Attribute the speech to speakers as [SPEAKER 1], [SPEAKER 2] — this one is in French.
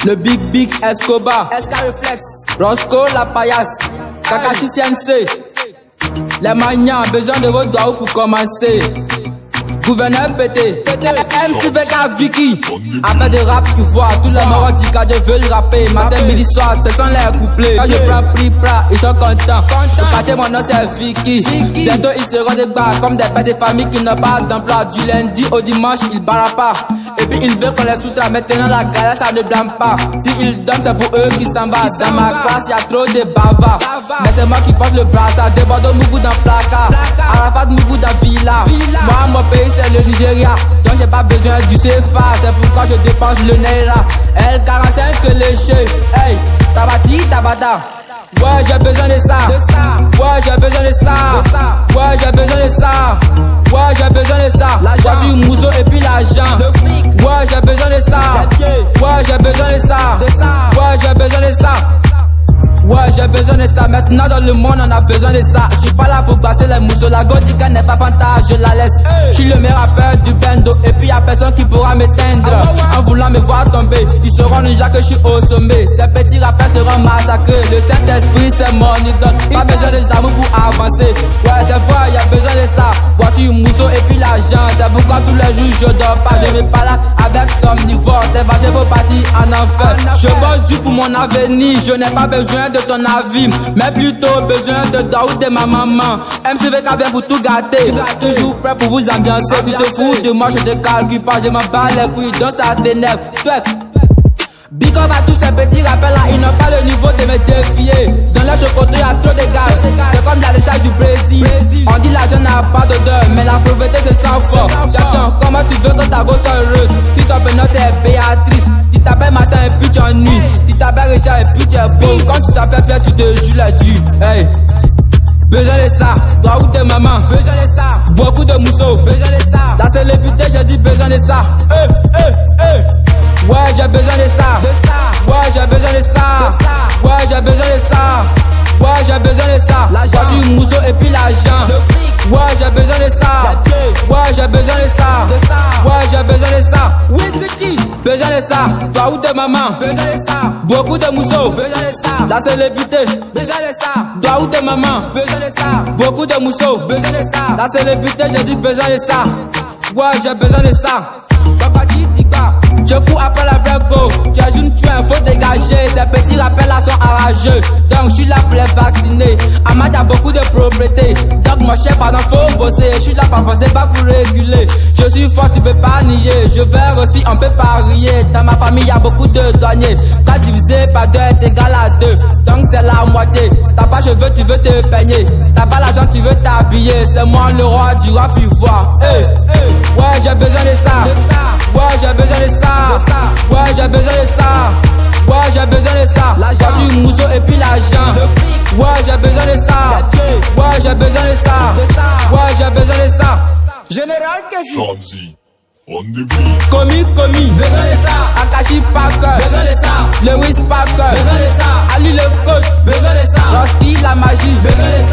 [SPEAKER 1] Le Big Escobar, SK Reflex, Roscoe la paillasse, Kakashi CNC. Les maniants, besoin de vos doigts pour commencer. Gouverneur pété, MCVK Vicky. Après de rap, tu vois, tous les morons du cadre veulent rapper. Matin, midi, soir, ce sont les couplets. Quand je prends prix plat, ils sont contents. Au quartier, mon nom c'est Vicky. Bientôt, ils seront des bars comme des pères de famille qui n'ont pas d'emploi. Du lundi au dimanche, ils barrent pas. Et puis, ils veulent qu'on les soutra. Maintenant, la galère, ça ne blâme pas. Si ils donnent, c'est pour eux qui s'en battent. Dans ma classe, y'a trop de bavards. Mais c'est moi qui porte le brassard. De Bordeaux, Mougou dans placard. Arafat, Mougou dans Villa. Moi, mon pays, c'est le Nigeria. Donc, j'ai pas besoin du CFA. C'est pourquoi je dépense le Naira. L45 que le chef. Hey, tabati, tabata. Ouais, j'ai besoin de ça. Ouais, j'ai besoin de ça. Ouais, j'ai besoin de ça. Ouais, j'ai besoin de ça. Voiture, mousseau et puis l'argent. Ouais, j'ai besoin de ça. Ouais, j'ai besoin de ça. Ouais, j'ai besoin de ça. Ouais, j'ai besoin de ça. Maintenant dans le monde on a besoin de ça. Je suis pas là pour passer les mousseaux. La Gothica n'est pas fantasme, je la laisse. Je suis le meilleur rappeur du bando. Et puis y'a personne qui pourra m'éteindre. En voulant me voir tomber, ils sauront déjà que je suis au sommet. Ces petits rappeurs seront massacrés. Le Saint-Esprit c'est mon idole. Pas besoin des amours pour avancer. Ouais, c'est vrai, y'a besoin de ça. Voiture, mousseau et puis l'argent. C'est pourquoi tous les jours je dors pas. Je vais pas là avec somnivore. T'es bâti pour partir en enfer. Je bosse dur pour mon avenir. Je n'ai pas besoin de ton avis, mais plutôt besoin de Daoud et ma maman. MCVK vient pour tout gâter. Toujours prêt pour vous ambiancer. Tu te fous de moi, je te calcule pas. Je m'en bats les couilles, donc ça t'énerve. Big up à tous ces petits rappels là, ils n'ont pas le niveau de me défier. Dans leur chocolat y'a trop de gaz. C'est comme la décharge du Brésil. On dit l'argent n'a pas d'odeur, mais la pauvreté se sent fort. Chacun, comment tu veux que ta gosse soit heureuse? Tu son prénom c'est Béatrice. Tu t'appelles matin et puis tu en nuit. Tu t'appelles Richard et puis tu es beau. Quand tu t'appelles Pierre, tu te joues là-dessus. Hey. Besoin de ça, toi ou tes mamans. Besoin de ça, beaucoup de mousseaux. Besoin de ça, la célébrité, j'ai dit besoin de ça. Ouais, j'ai besoin de ça. Ouais, j'ai besoin de ça. Ouais, j'ai besoin de ça. Ouais, j'ai besoin de ça. La voiture, mousseau et puis l'argent. Ouais, j'ai besoin de ça. Ouais, j'ai besoin de ça. Ouais, j'ai besoin de ça. Besoin de ça. Toi ou tes mamans. Besoin de ça. Beaucoup de mousseaux. Besoin de ça. La célébrité. Besoin de ça. Toi ou tes mamans. Besoin de ça. Beaucoup de mousseaux. Besoin de ça. La célébrité, j'ai dit besoin de ça. Ouais, j'ai besoin de ça. Je cours après la vraie go. Tu es une tueur, faut dégager. Ces petits rappels là sont arrageux. Donc je suis là pour les vacciner. Amat y'a beaucoup de propriétés. Donc mon chef pardon faut bosser. Je suis là pour avancer, pas pour réguler. Je suis fort, tu peux pas nier. Je vais aussi, on peut parier. Dans ma famille y'a beaucoup de douaniers. Quand divisé par 2 est égal à 2. Donc c'est la moitié. T'as pas cheveux, tu veux te peigner. T'as pas l'argent, tu veux t'habiller. C'est moi le roi du rap ivoire. Ouais, j'ai besoin de ça. Ouais, j'ai besoin de ça. Ouais, j'ai besoin de ça. Ouais, j'ai besoin de ça. La voiture, mousseau et puis l'argent. Ouais, j'ai besoin de ça. Ouais, j'ai besoin de ça. Ouais, j'ai besoin de ça.
[SPEAKER 2] Général Kessi.
[SPEAKER 3] Shamsi, on the beat.
[SPEAKER 1] Commis,
[SPEAKER 2] Besoin de ça.
[SPEAKER 1] Akashi Parker.
[SPEAKER 2] Besoin de ça.
[SPEAKER 1] Lewis Parker.
[SPEAKER 2] Besoin de ça.
[SPEAKER 1] Ali le coach.
[SPEAKER 2] Besoin de ça.
[SPEAKER 1] Roski la magie.
[SPEAKER 2] Besoin de ça.